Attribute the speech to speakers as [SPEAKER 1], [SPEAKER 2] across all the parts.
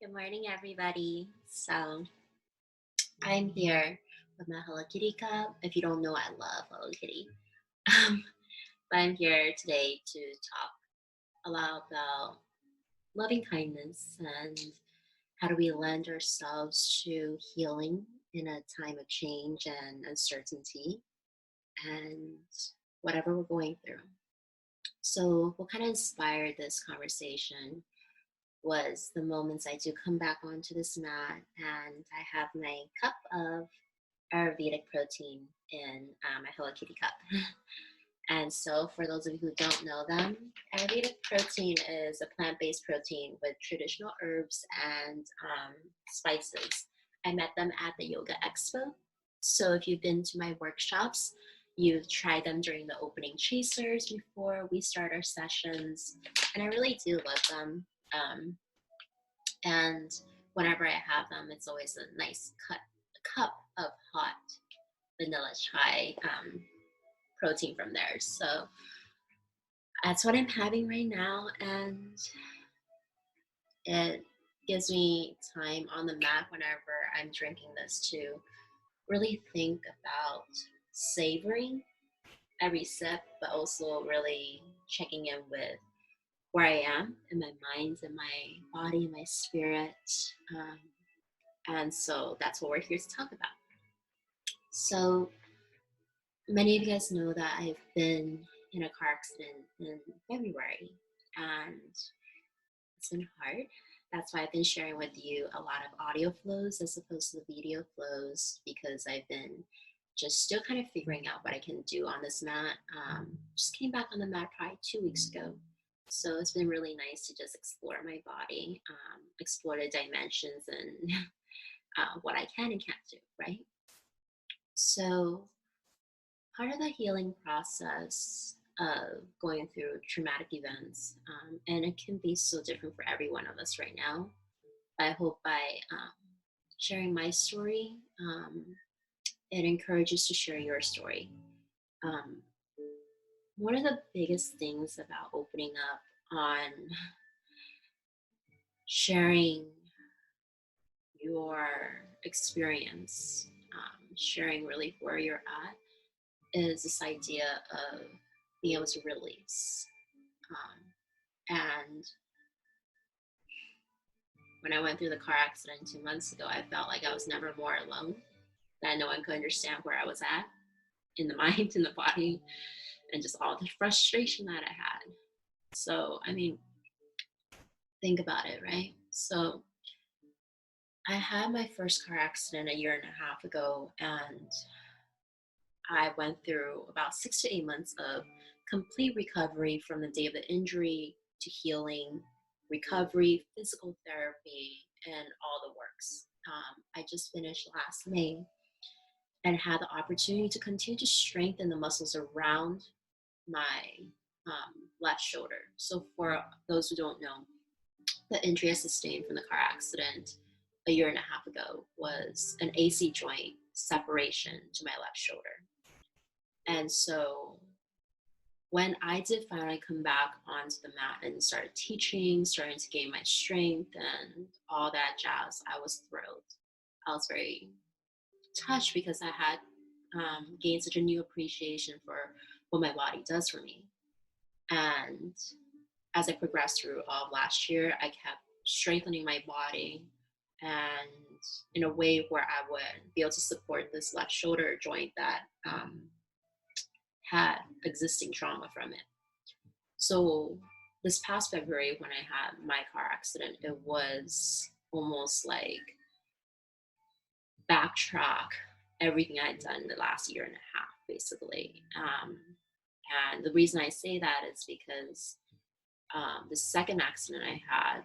[SPEAKER 1] Good morning, everybody. So I'm here with my Hello Kitty cup. If you don't know, I love Hello Kitty. Um, but I'm here today to talk a lot about loving kindness and how do we lend ourselves to healing in a time of change and uncertainty and whatever we're going through. So, what kind of inspired this conversation was the moments I do come back onto this mat and I have my cup of Ayurvedic protein in my Hello Kitty cup. And so, for those of you who don't know them, Ayurvedic protein is a plant based protein with traditional herbs and spices. I met them at the Yoga Expo. So, if you've been to my workshops, you've tried them during the opening chasers before we start our sessions. And I really do love them. Um, and whenever I have them, it's always a nice cup of hot vanilla chai protein from there. So that's what I'm having right now, and it gives me time on the mat whenever I'm drinking this to really think about savoring every sip, but also really checking in with where I am in my mind, in my body, in my spirit. Um, and so that's what we're here to talk about. So many of you guys know that I've been in a car accident in February, and it's been hard. That's why I've been sharing with you a lot of audio flows as opposed to the video flows because I've been just still kind of figuring out what I can do on this mat. Just came back on the mat probably 2 weeks ago. So it's been really nice to just explore my body, explore the dimensions and what I can and can't do, right? So part of the healing process of going through traumatic events, and it can be so different for every one of us right now. I hope by sharing my story, it encourages to share your story. Um, One of the biggest things about opening up on sharing your experience, sharing really where you're at, is this idea of being able to release. And when I went through the car accident 2 months ago, I felt like I was never more alone, that no one could understand where I was at in the mind, in the body, and just all the frustration that I had. So, I mean, think about it, right? So, I had my first car accident a year and a half ago, and I went through about 6 to 8 months of complete recovery from the day of the injury to healing, recovery, physical therapy, and all the works. I just finished last May and had the opportunity to continue to strengthen the muscles around my left shoulder. So, for those who don't know, the injury I sustained from the car accident a year and a half ago was an AC joint separation to my left shoulder. And so when I did finally come back onto the mat and started teaching, starting to gain my strength and all that jazz, I was thrilled. I was very touched because I had gained such a new appreciation for what my body does for me. And as I progressed through all of last year, I kept strengthening my body and in a way where I would be able to support this left shoulder joint that had existing trauma from it. So this past February, when I had my car accident, it was almost like backtrack everything I'd done in the last year and a half, basically. And the reason I say that is because the second accident I had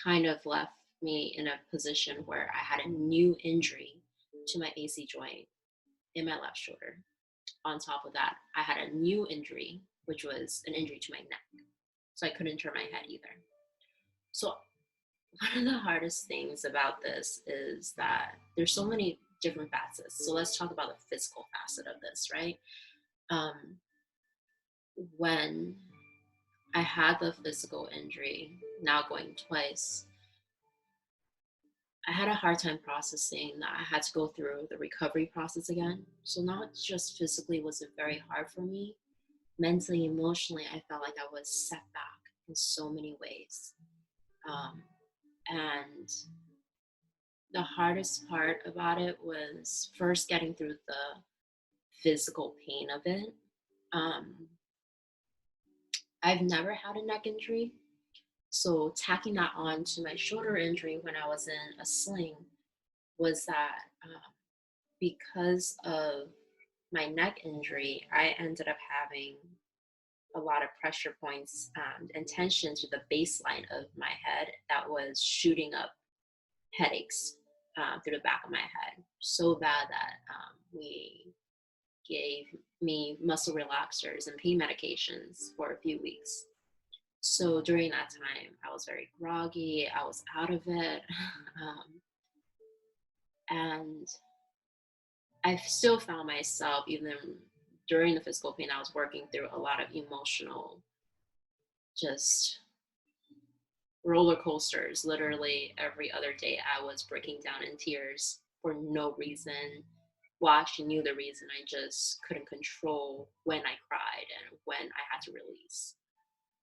[SPEAKER 1] kind of left me in a position where I had a new injury to my AC joint in my left shoulder. On top of that, I had a new injury, which was an injury to my neck. So I couldn't turn my head either. So one of the hardest things about this is that there's so many different facets. So let's talk about the physical facet of this, right? Um, when I had the physical injury, now going twice. I had a hard time processing that I had to go through the recovery process again. So not just physically was it very hard for me, mentally, emotionally, I felt like I was set back in so many ways. Um, and the hardest part about it was first getting through the physical pain of it. Um, I've never had a neck injury, so tacking that on to my shoulder injury when I was in a sling was that because of my neck injury, I ended up having a lot of pressure points and tension to the baseline of my head that was shooting up headaches through the back of my head so bad that we gave me muscle relaxers and pain medications for a few weeks. So during that time, I was very groggy. I was out of it. And I still found myself, even during the physical pain, I was working through a lot of emotional, just roller coasters. Literally every other day, I was breaking down in tears for no reason. Well, I actually knew the reason. I just couldn't control when I cried and when I had to release.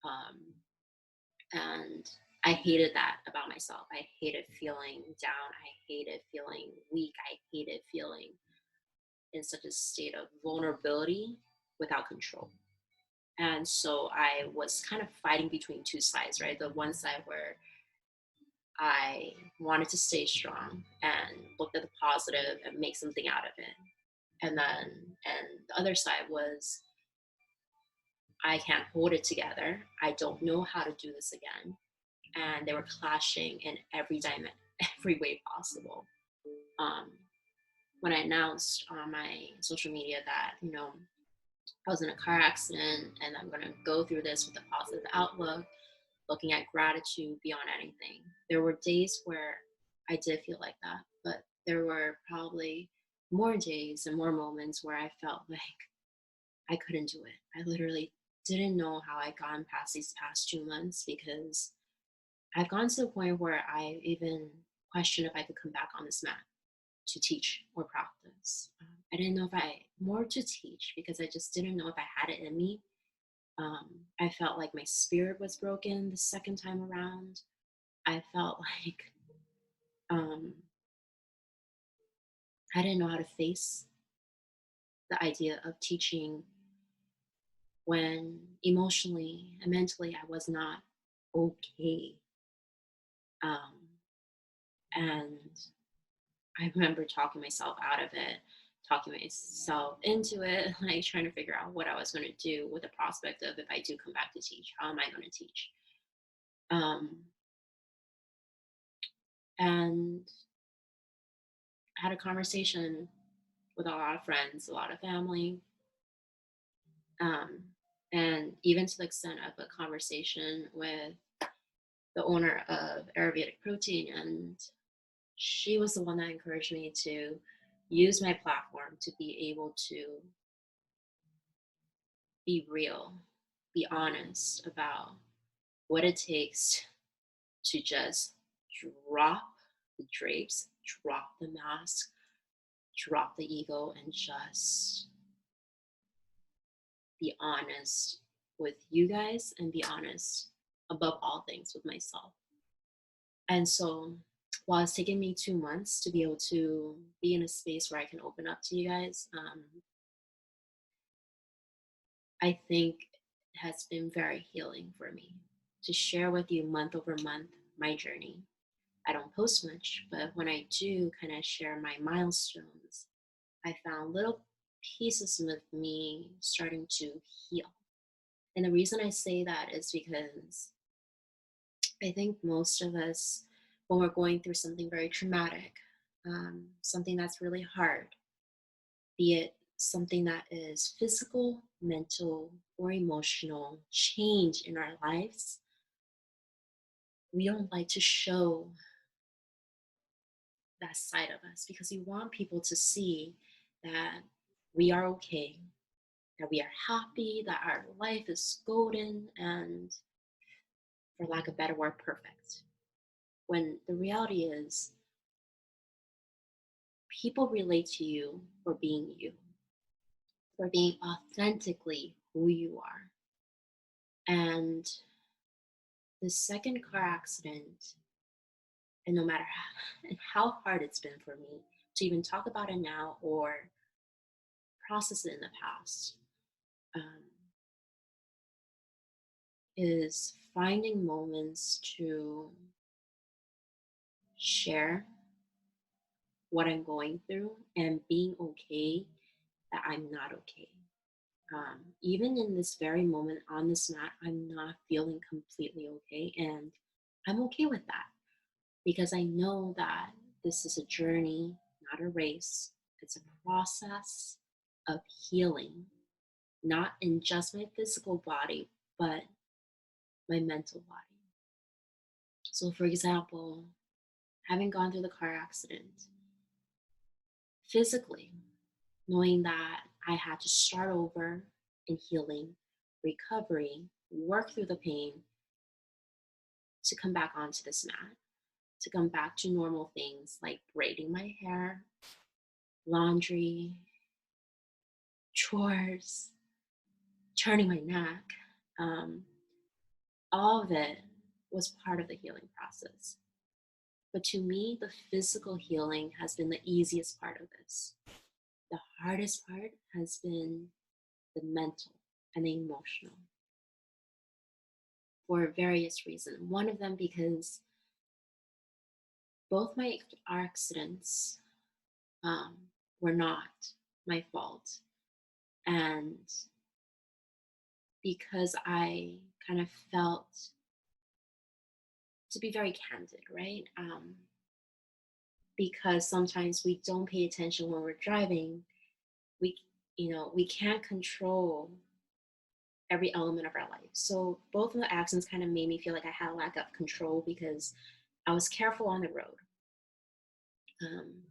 [SPEAKER 1] Um, and I hated that about myself. I hated feeling down. I hated feeling weak. I hated feeling in such a state of vulnerability without control. And so I was kind of fighting between two sides, right? The one side where I wanted to stay strong and look at the positive and make something out of it. And the other side was I can't hold it together. I don't know how to do this again. And they were clashing in every dimension, every way possible. Um, when I announced on my social media that, I was in a car accident and I'm going to go through this with a positive outlook, looking at gratitude beyond anything. There were days where I did feel like that, but there were probably more days and more moments where I felt like I couldn't do it. I literally didn't know how I gotten past these past 2 months because I've gone to the point where I even questioned if I could come back on this mat to teach or practice. I didn't know if I more to teach because I just didn't know if I had it in me. I felt like my spirit was broken the second time around. I felt like um, I didn't know how to face the idea of teaching when emotionally and mentally I was not okay. Um, and I remember talking myself out of it, talking myself into it, like trying to figure out what I was going to do with the prospect of if I do come back to teach, how am I going to teach? Um, and I had a conversation with a lot of friends, a lot of family, um, and even to the extent of a conversation with the owner of Ayurvedic Protein. And she was the one that encouraged me to use my platform to be able to be real, be honest about what it takes to just drop the drapes, drop the mask, drop the ego, and just be honest with you guys and be honest above all things with myself. And so while it's taken me 2 months to be able to be in a space where I can open up to you guys, I think it has been very healing for me to share with you month over month my journey. I don't post much, but when I do kind of share my milestones, I found little pieces of me starting to heal. And the reason I say that is because I think most of us, when we're going through something very traumatic, something that's really hard, be it something that is physical, mental, or emotional change in our lives, we don't like to show that side of us because we want people to see that we are okay, that we are happy, that our life is golden, and for lack of a better word, perfect. When the reality is, people relate to you for being you, for being authentically who you are. And the second car accident, and no matter how hard it's been for me to even talk about it now or process it in the past, um, is finding moments to share what I'm going through and being okay that I'm not okay. Even in this very moment on this mat, I'm not feeling completely okay. And I'm okay with that because I know that this is a journey, not a race. It's a process of healing, not in just my physical body, but my mental body. So, for example, having gone through the car accident, physically, knowing that I had to start over in healing, recovery, work through the pain to come back onto this mat, to come back to normal things like braiding my hair, laundry, chores, turning my neck. Um, all of it was part of the healing process. But to me, the physical healing has been the easiest part of this. The hardest part has been the mental and the emotional for various reasons. One of them because both my accidents um, were not my fault. And because I kind of felt, to be very candid, right? Because sometimes we don't pay attention when we're driving. We, we can't control every element of our life. So both of the accidents kind of made me feel like I had a lack of control because I was careful on the road,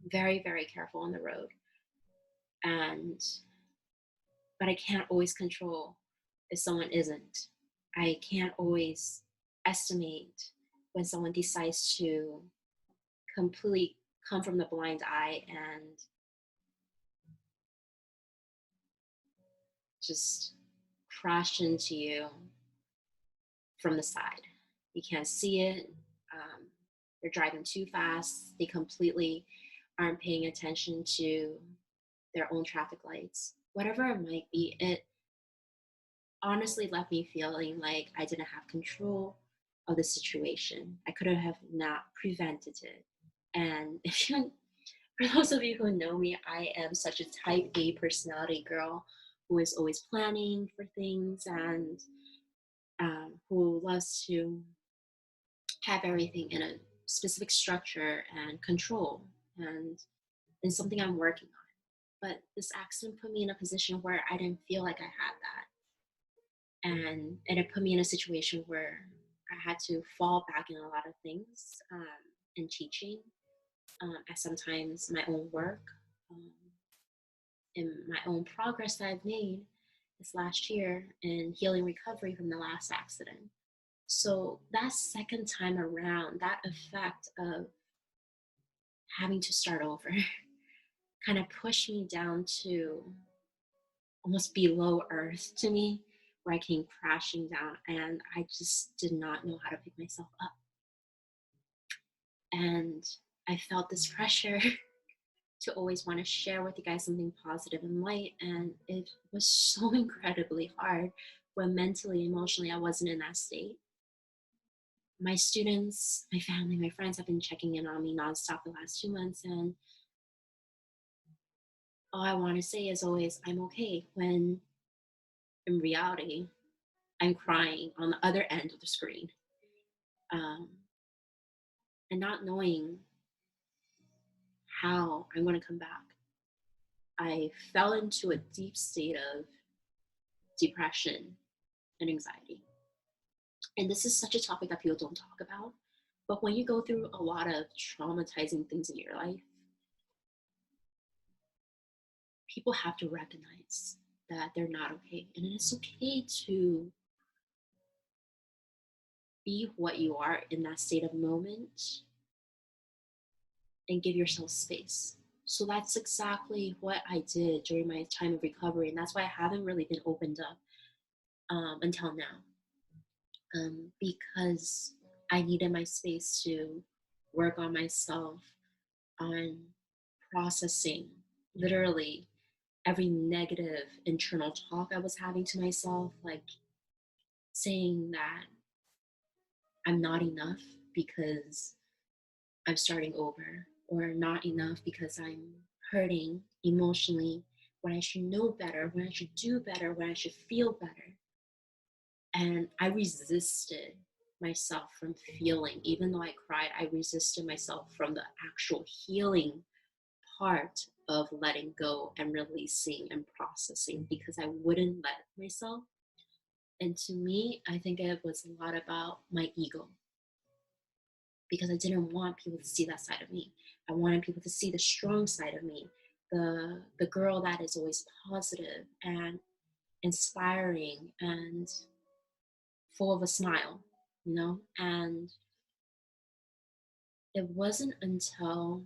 [SPEAKER 1] very, very careful on the road. And, but I can't always control if someone isn't. I can't always estimate when someone decides to completely come from the blind eye and just crash into you from the side. You can't see it. They're driving too fast. They completely aren't paying attention to their own traffic lights. Whatever it might be, it honestly left me feeling like I didn't have control of the situation. I could have not prevented it. And if you, for those of you who know me, I am such a type A personality girl who is always planning for things and who loves to have everything in a specific structure and control. And it's something I'm working on. But this accident put me in a position where I didn't feel like I had that. And it put me in a situation where I had to fall back in a lot of things in teaching, at sometimes my own work, um, in my own progress that I've made this last year in healing recovery from the last accident. So that second time around, that effect of having to start over kind of pushed me down to almost below earth to me, where I came crashing down and I just did not know how to pick myself up. And I felt this pressure to always want to share with you guys something positive and light. And it was so incredibly hard when mentally, emotionally, I wasn't in that state. My students, my family, my friends have been checking in on me nonstop the last 2 months. And all I want to say is always, I'm okay, when in reality, I'm crying on the other end of the screen. Um, and not knowing how I'm going to come back. I fell into a deep state of depression and anxiety. And this is such a topic that people don't talk about. But when you go through a lot of traumatizing things in your life, people have to recognize that they're not okay. And it's okay to be what you are in that state of moment and give yourself space. So that's exactly what I did during my time of recovery. And that's why I haven't really been opened up until now, because I needed my space to work on myself, on processing literally every negative internal talk I was having to myself, like saying that I'm not enough because I'm starting over, or not enough because I'm hurting emotionally when I should know better, when I should do better, when I should feel better. And I resisted myself from feeling, even though I cried, I resisted myself from the actual healing part of letting go and releasing and processing because I wouldn't let myself. And to me, I think it was a lot about my ego because I didn't want people to see that side of me. I wanted people to see the strong side of me, the girl that is always positive and inspiring and full of a smile, you know? And it wasn't until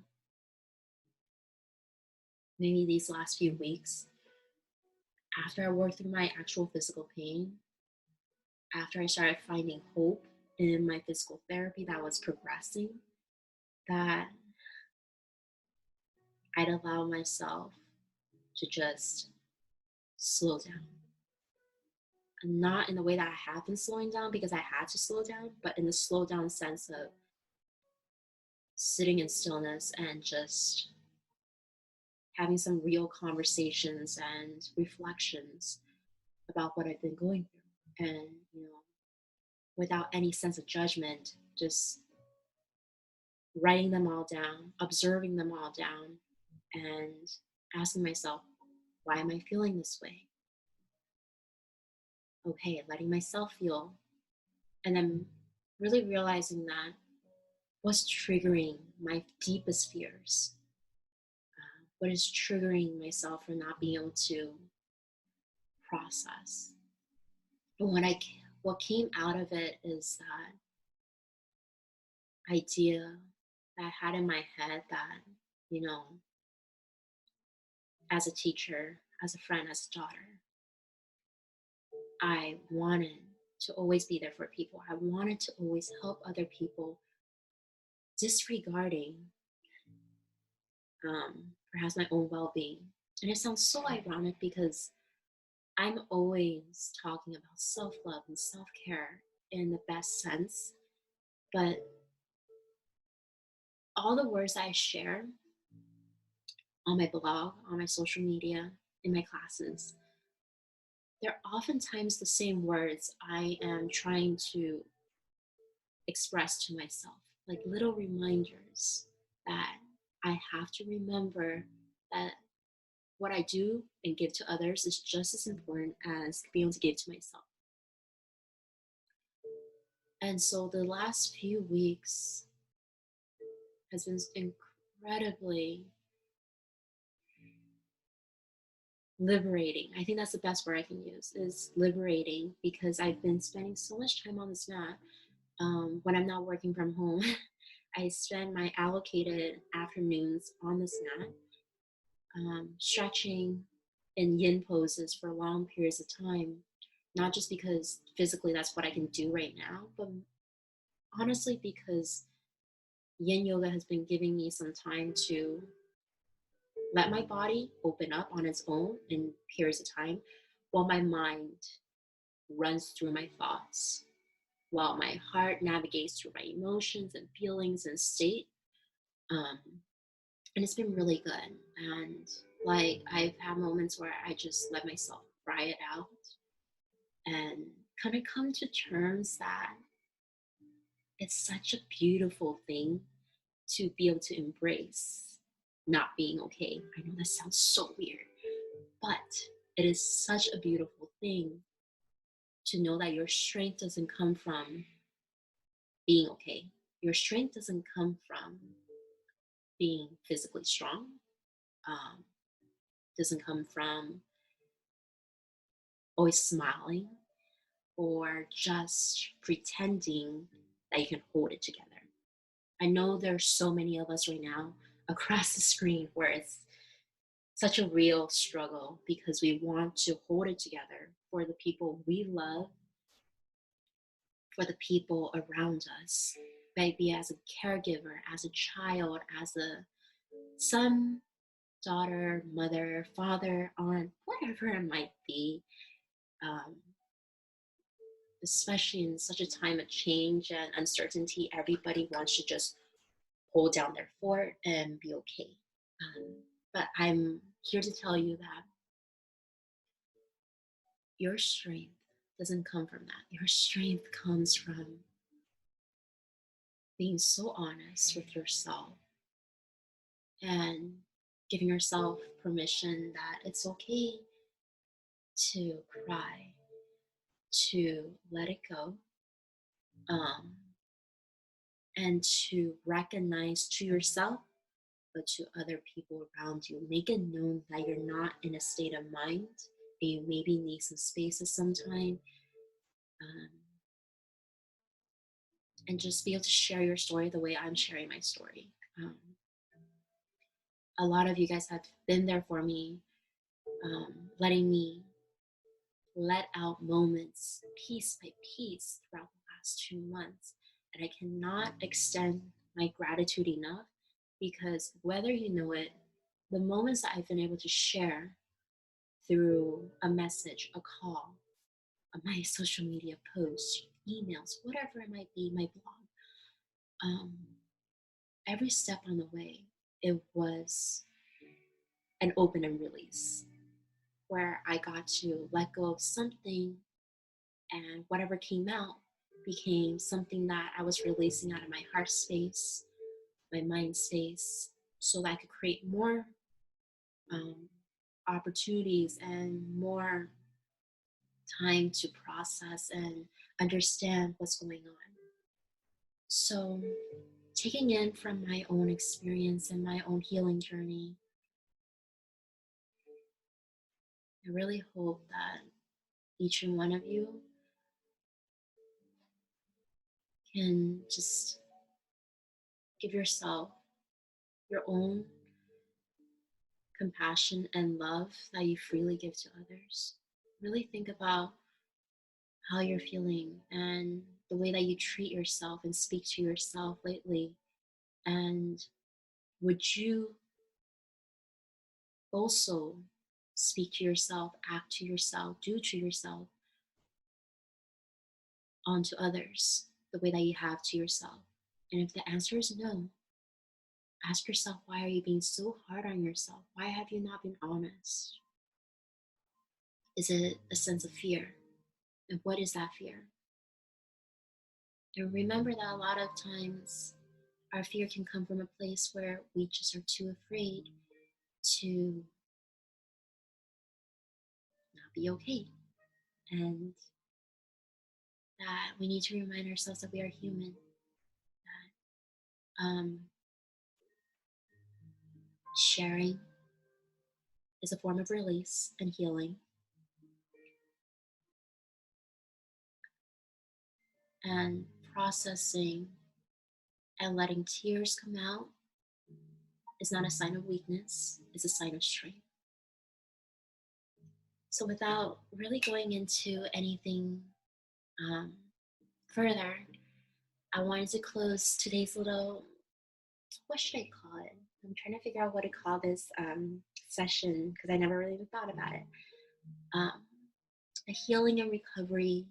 [SPEAKER 1] maybe these last few weeks, after I worked through my actual physical pain, after I started finding hope in my physical therapy that was progressing, that I'd allow myself to just slow down. And not in the way that I have been slowing down because I had to slow down, but in the slow down sense of sitting in stillness and just having some real conversations and reflections about what I've been going through. And, without any sense of judgment, just writing them all down, observing them all down, and asking myself, why am I feeling this way? Okay, letting myself feel. And then really realizing that what's triggering my deepest fears, what is triggering myself for not being able to process. But what came out of it is that idea that I had in my head that, you know, as a teacher, as a friend, as a daughter, I wanted to always be there for people. I wanted to always help other people, disregarding perhaps my own well being. And it sounds so ironic because I'm always talking about self love and self care in the best sense. But all the words I share on my blog, on my social media, in my classes, they're oftentimes the same words I am trying to express to myself, like little reminders that I have to remember that what I do and give to others is just as important as being able to give to myself. And so the last few weeks has been incredibly liberating. I think that's the best word I can use is liberating because I've been spending so much time on this mat. When I'm not working from home, I spend my allocated afternoons on this mat, stretching in yin poses for long periods of time, not just because physically that's what I can do right now, but honestly because yin yoga has been giving me some time to let my body open up on its own in periods of time while my mind runs through my thoughts, while my heart navigates through my emotions and feelings and state. Um, and it's been really good. And like I've had moments where I just let myself cry it out and kind of come to terms that it's such a beautiful thing to be able to embrace not being okay. I know that sounds so weird, but it is such a beautiful thing to know that your strength doesn't come from being okay. Your strength doesn't come from being physically strong, doesn't come from always smiling or just pretending that you can hold it together. I know there's so many of us right now across the screen where it's such a real struggle because we want to hold it together for the people we love, for the people around us, maybe as a caregiver, as a child, as a son, daughter, mother, father, aunt, whatever it might be. Um, Especially in such a time of change and uncertainty, everybody wants to just hold down their fort and be okay. Um, but I'm here to tell you that your strength doesn't come from that. Your strength comes from being so honest with yourself and giving yourself permission that it's okay to cry, to let it go, um, and to recognize to yourself, but to other people around you. Make it known that you're not in a state of mind and you maybe need some space at some time. Um, and just be able to share your story the way I'm sharing my story. Um, a lot of you guys have been there for me, letting me let out moments piece by piece throughout the last 2 months. And I cannot extend my gratitude enough because whether you know it, the moments that I've been able to share through a message, a call, my social media posts, emails, whatever it might be, my blog, um, every step on the way, it was an open and release where I got to let go of something and whatever came out became something that I was releasing out of my heart space, my mind space, so that I could create more um, opportunities and more time to process and understand what's going on. So, taking in from my own experience and my own healing journey, I really hope that each and one of you can just give yourself your own compassion and love that you freely give to others. Really think about how you're feeling and the way that you treat yourself and speak to yourself lately. And would you also speak to yourself, act to yourself, do to yourself onto others the way that you have to yourself? And if the answer is no, ask yourself, why are you being so hard on yourself? Why have you not been honest? Is it a sense of fear? And what is that fear? And remember that a lot of times our fear can come from a place where we just are too afraid to not be okay. And that we need to remind ourselves that we are human, that sharing is a form of release and healing. And processing and letting tears come out is not a sign of weakness, it's a sign of strength. So, without really going into anything um, further, I wanted to close today's little, what should I call it? I'm trying to figure out what to call this session because I never really even thought about it. Um, a healing and recovery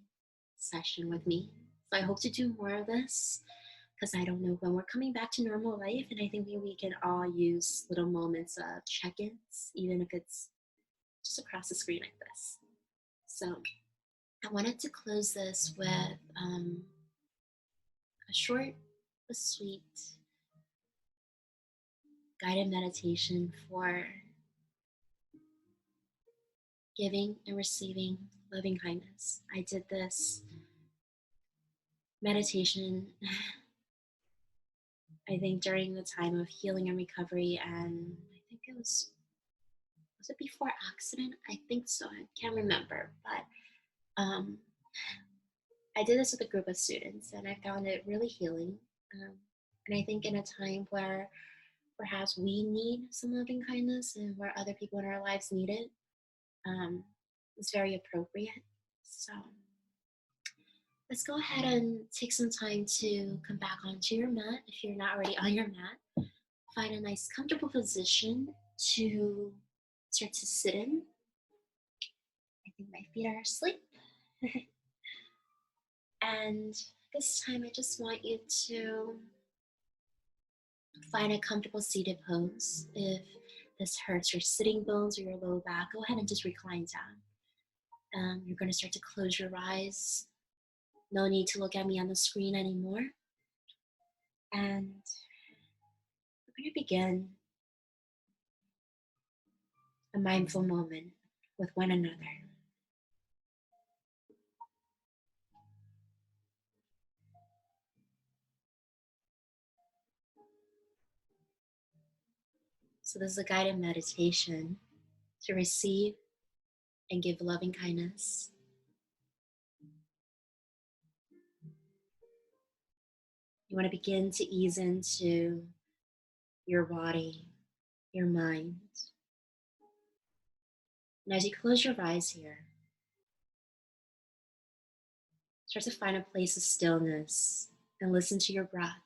[SPEAKER 1] session with me. So I hope to do more of this because I don't know when we're coming back to normal life. And I think maybe we can all use little moments of check ins, even if it's just across the screen like this. So I wanted to close this with a short but sweet guided meditation for giving and receiving loving kindness. I did this meditation, I think, during the time of healing and recovery, and I think it was was it before accident? I think so. I can't remember, but I did this with a group of students, and I found it really healing. Um, and I think in a time where perhaps we need some loving kindness and where other people in our lives need it, um, it's very appropriate. So let's go ahead and take some time to come back onto your mat if you're not already on your mat. Find a nice, comfortable position to start to sit in. I think my feet are asleep. And this time, I just want you to find a comfortable seated pose. If this hurts your sitting bones or your low back, go ahead and just recline down. You're going to start to close your eyes. No need to look at me on the screen anymore. And we're going to begin a mindful moment with one another. So, this is a guided meditation to receive and give loving kindness. You want to begin to ease into your body, your mind. And as you close your eyes here, start to find a place of stillness and listen to your breath.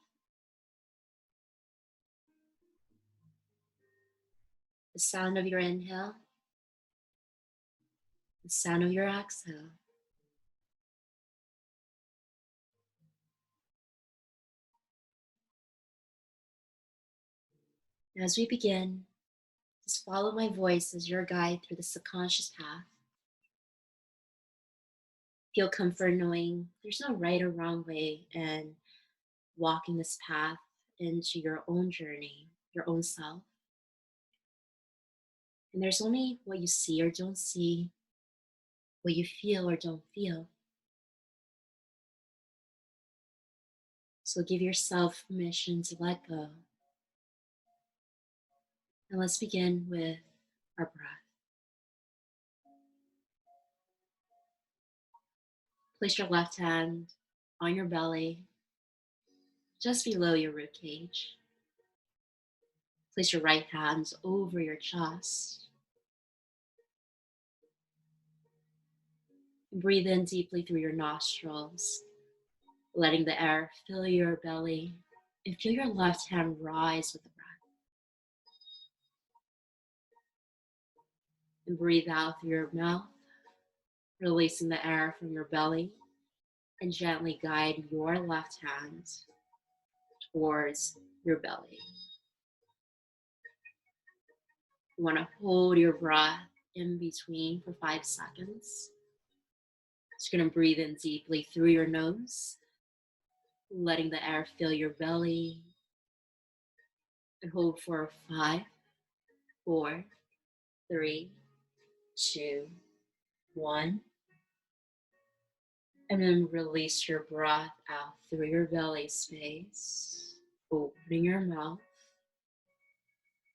[SPEAKER 1] The sound of your inhale, the sound of your exhale. And as we begin, just follow my voice as your guide through the subconscious path. Feel comfort knowing there's no right or wrong way in walking this path into your own journey, your own self. And there's only what you see or don't see, what you feel or don't feel. So give yourself permission to let go. And let's begin with our breath. Place your left hand on your belly, just below your rib cage. Place your right hand over your chest. Breathe in deeply through your nostrils, letting the air fill your belly, and feel your left hand rise with the breath. And breathe out through your mouth, releasing the air from your belly, and gently guide your left hand towards your belly. You want to hold your breath in between for 5 seconds. Just going to breathe in deeply through your nose, letting the air fill your belly, and hold for 5, 4, 3, 2, 1. And then release your breath out through your belly space, opening your mouth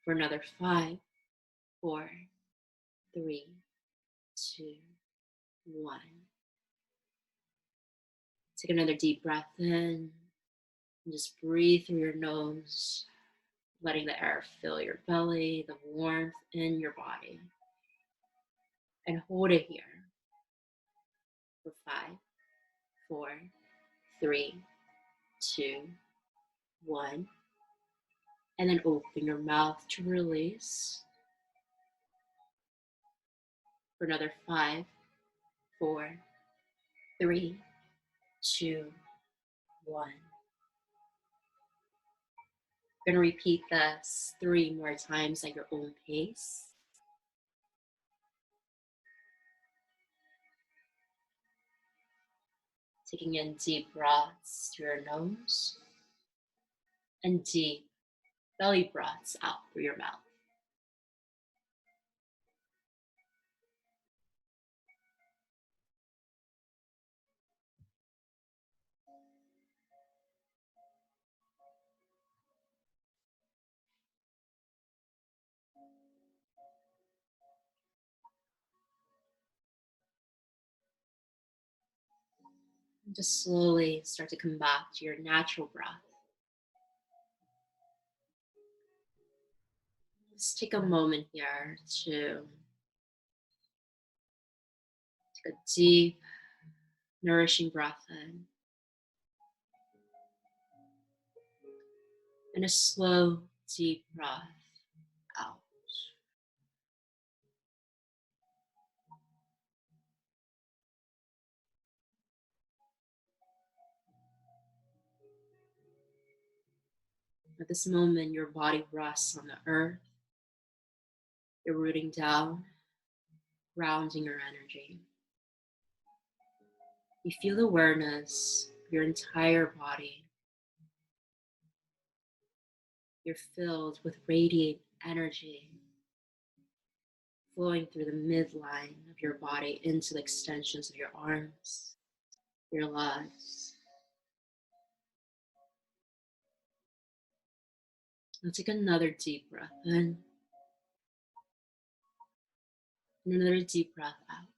[SPEAKER 1] for another 5, 4, 3, 2, 1. Take another deep breath in and just breathe through your nose, letting the air fill your belly, the warmth in your body. And hold it here for 5, 4, 3, 2, 1. And then open your mouth to release for another 5, 4, 3, 2, 1. We're going to repeat this 3 more times at your own pace. Taking in deep breaths through your nose and deep belly breaths out through your mouth. And just slowly start to come back to your natural breath. Just take a moment here to take a deep, nourishing breath in and a slow, deep breath out. At this moment, your body rests on the earth. You're rooting down, grounding your energy. You feel the awareness of your entire body. You're filled with radiant energy flowing through the midline of your body into the extensions of your arms, your legs. Now take another deep breath in and another deep breath out.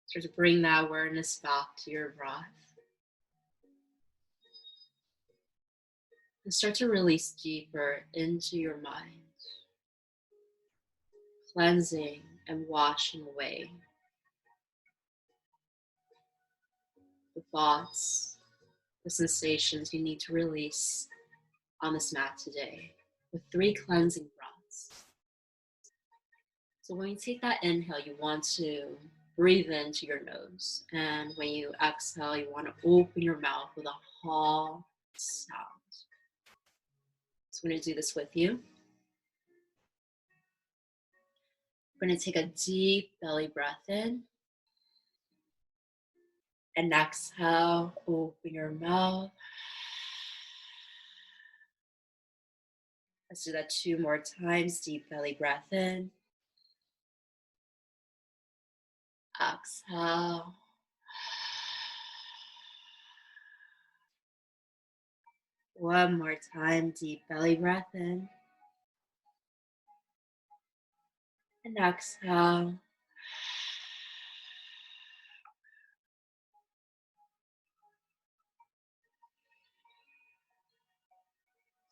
[SPEAKER 1] Start to bring that awareness back to your breath and start to release deeper into your mind, cleansing and washing away the thoughts, the sensations you need to release on this mat today with 3 cleansing breaths. So when you take that inhale, you want to breathe into your nose. And when you exhale, you want to open your mouth with a ha sound. So I'm going to do this with you. We're going to take a deep belly breath in. And exhale, open your mouth. Let's do that 2 more times. Deep belly breath in. Exhale. One more time. Deep belly breath in. And exhale.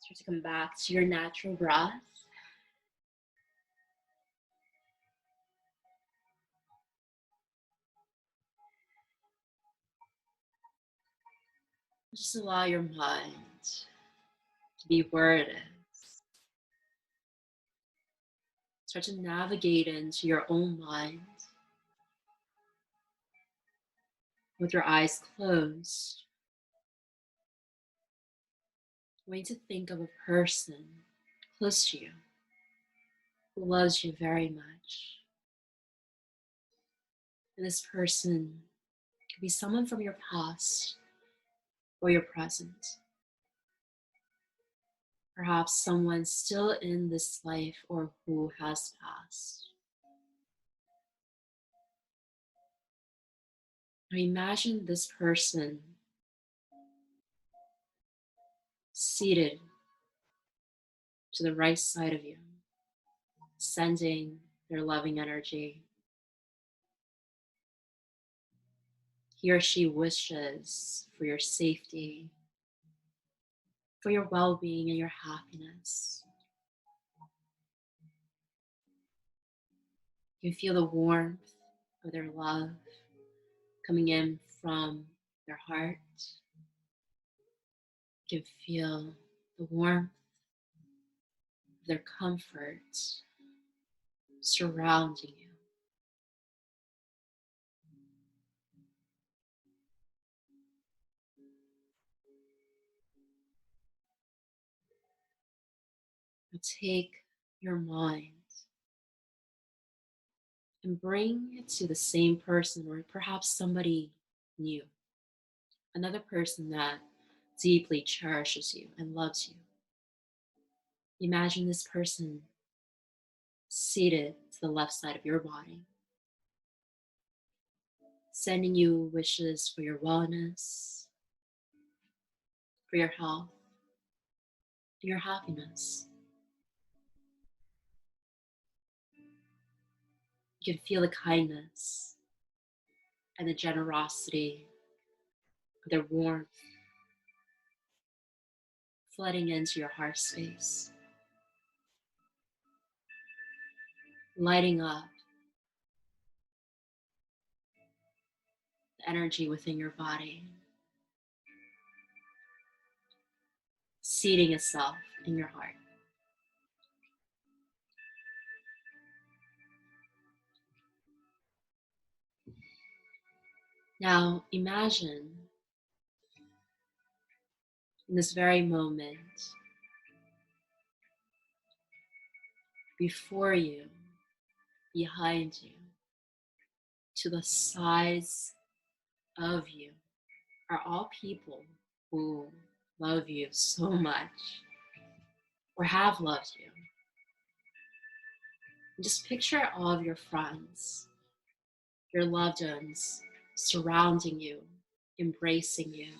[SPEAKER 1] Start to come back to your natural breath. Just allow your mind to be where it is. Start to navigate into your own mind with your eyes closed. I want you to think of a person close to you who loves you very much. And this person could be someone from your past or your present. Perhaps someone still in this life or who has passed. Now imagine this person seated to the right side of you, sending their loving energy. He or she wishes for your safety, for your well-being and your happiness. You feel the warmth of their love coming in from their heart. You can feel the warmth of their comfort surrounding you. Now take your mind and bring it to the same person or perhaps somebody new, another person that deeply cherishes you and loves you. Imagine this person seated to the left side of your body, sending you wishes for your wellness, for your health, and your happiness. You can feel the kindness and the generosity, their warmth flooding into your heart space, lighting up the energy within your body, seeding itself in your heart. Now imagine in this very moment, before you, behind you, to the sides of you, are all people who love you so much or have loved you. And just picture all of your friends, your loved ones surrounding you, embracing you.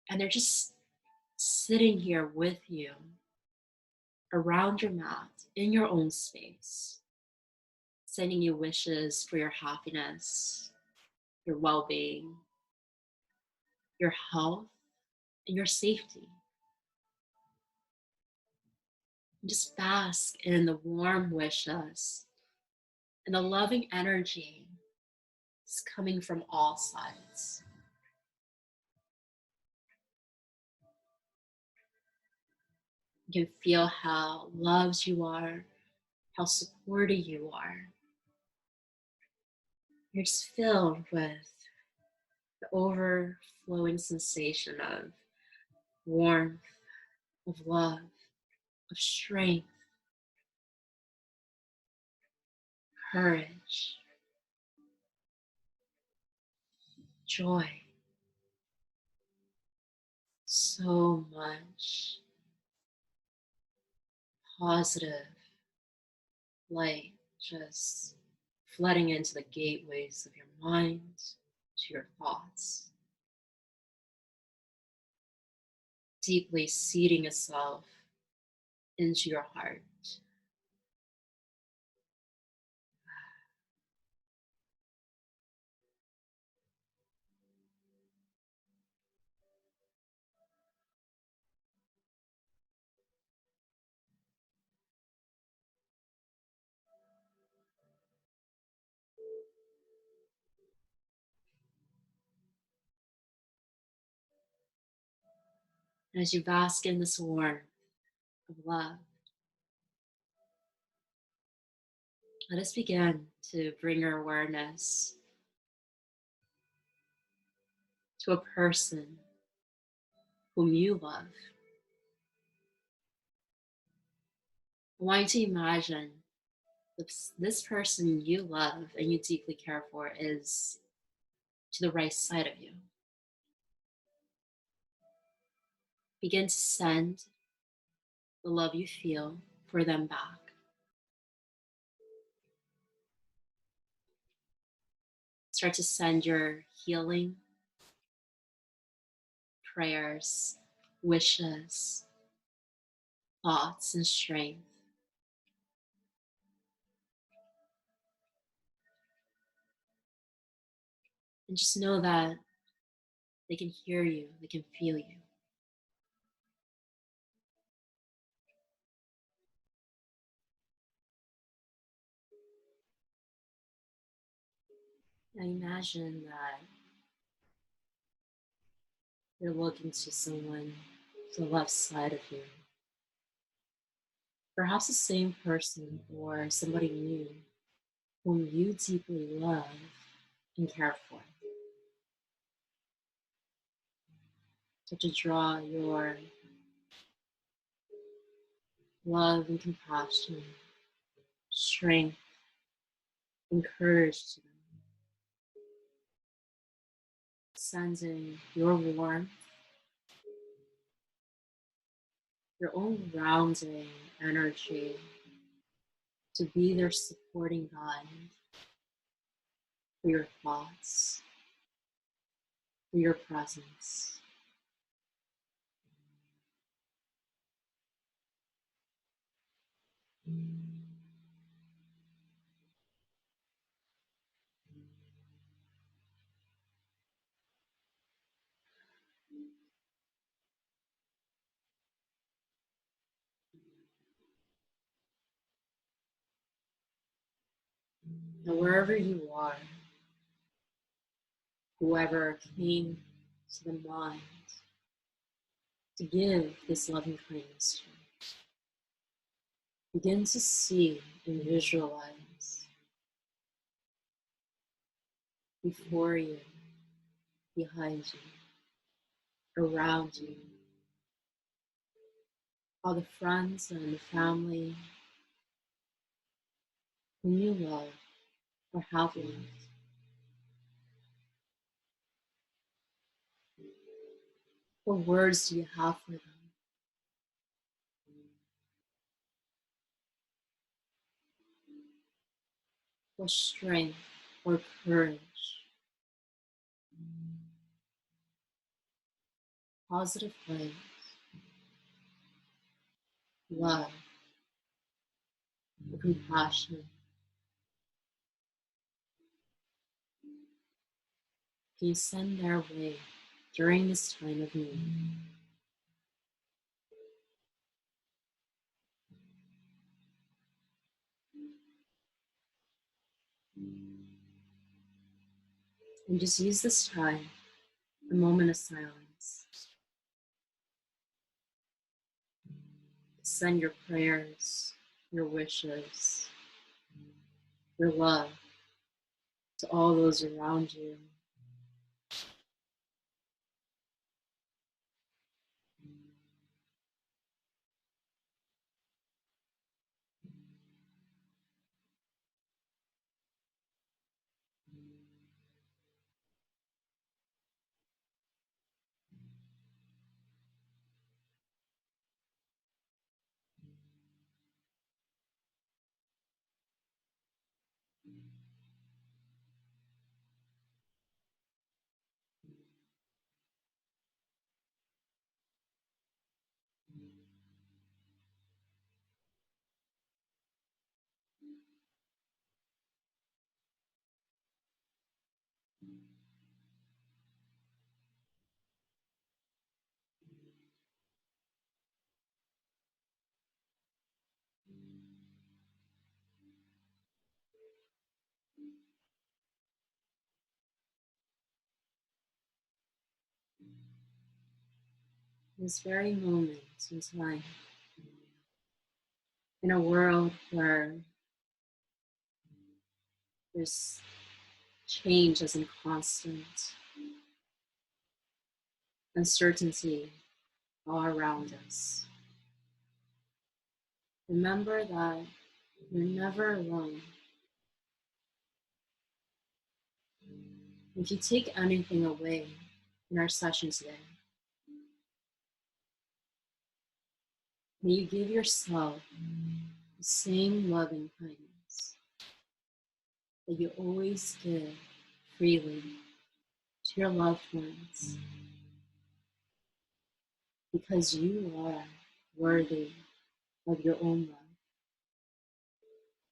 [SPEAKER 1] And they're just sitting here with you around your mat in your own space, sending you wishes for your happiness, your well being, your health, and your safety. And just bask in the warm wishes and the loving energy is coming from all sides. You can feel how loved you are, how supported you are. You're just filled with the overflowing sensation of warmth, of love, of strength, courage, joy. So much positive light just flooding into the gateways of your mind, to your thoughts, deeply seeding itself into your heart. And as you bask in this warmth of love, let us begin to bring our awareness to a person whom you love. I want you to imagine this person you love and you deeply care for is to the right side of you. Begin to send the love you feel for them back. Start to send your healing prayers, wishes, thoughts, and strength. And just know that they can hear you, they can feel you. Now imagine that you're looking to someone to the left side of you. Perhaps the same person or somebody new whom you deeply love and care for. So to draw your love and compassion, strength, and courage to them, sending your warmth, your own grounding energy to be their supporting guide, for your thoughts, for your presence. And wherever you are, whoever came to the mind to give this loving kindness to, begin to see and visualize before you, behind you, around you, all the friends and the family whom you love or have loved. What words do you have for them? What strength or courage, positive ways, love, or compassion can you send their way during this time of need? And just use this time, a moment of silence, to send your prayers, your wishes, your love to all those around you. This very moment in time, in a world where there's change as in constant, uncertainty all around us. Remember that you're never alone. If you take anything away in our session today, may you give yourself the same loving kindness that you always give freely to your loved ones, because you are worthy of your own love,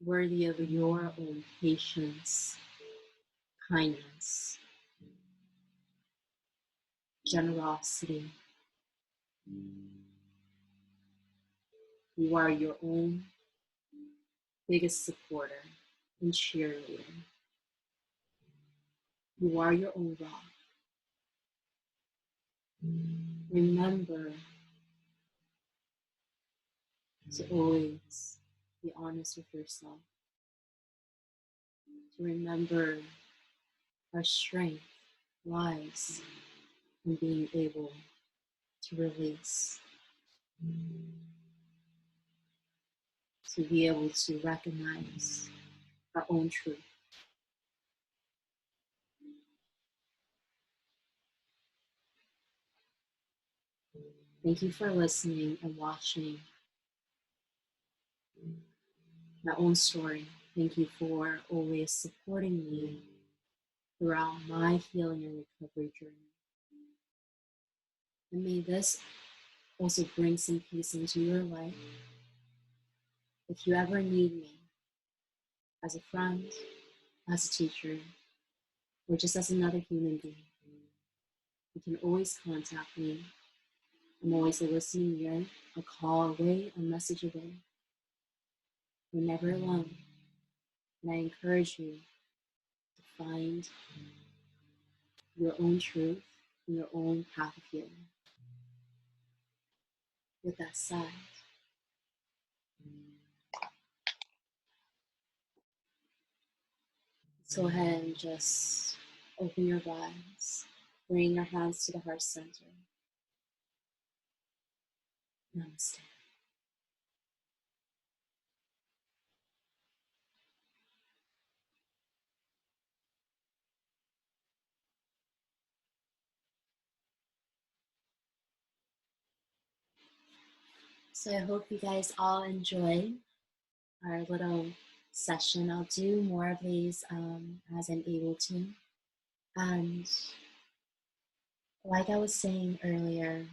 [SPEAKER 1] worthy of your own patience, kindness, generosity. You are your own biggest supporter and cheerleader. You are your own rock. Remember to always be honest with yourself, to remember our strength lies in being able to release, to be able to recognize our own truth. Thank you for listening and watching my own story. Thank you for always supporting me throughout my healing and recovery journey. And may this also bring some peace into your life. If you ever need me as a friend, as a teacher, or just as another human being, you can always contact me. I'm always a listening ear, a call away, a message away. You're never alone. And I encourage you to find your own truth and your own path of healing. With that said, let's go ahead and just open your eyes, bring your hands to the heart center. Namaste. So I hope you guys all enjoy our little session. I'll do more of these as I'm able to. And like I was saying earlier,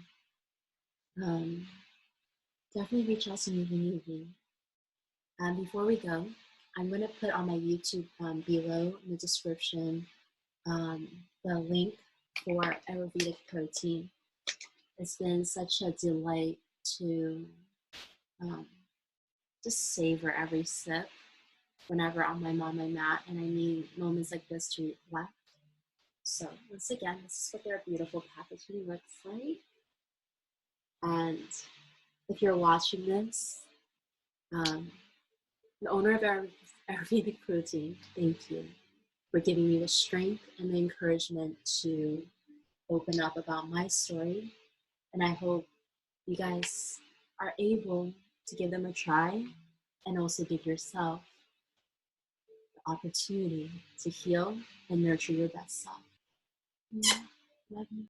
[SPEAKER 1] um, definitely reach out to me if you need me. And before we go, I'm going to put on my YouTube below in the description the link for Ayurvedic protein. It's been such a delight to um, just savor every sip whenever I'm on my mat and I need moments like this to reflect. So once again, this is what their beautiful packaging looks like. And if you're watching this, the owner of Ayurvedic Protein, thank you for giving me the strength and the encouragement to open up about my story. And I hope you guys are able to give them a try and also give yourself the opportunity to heal and nurture your best self. Love you.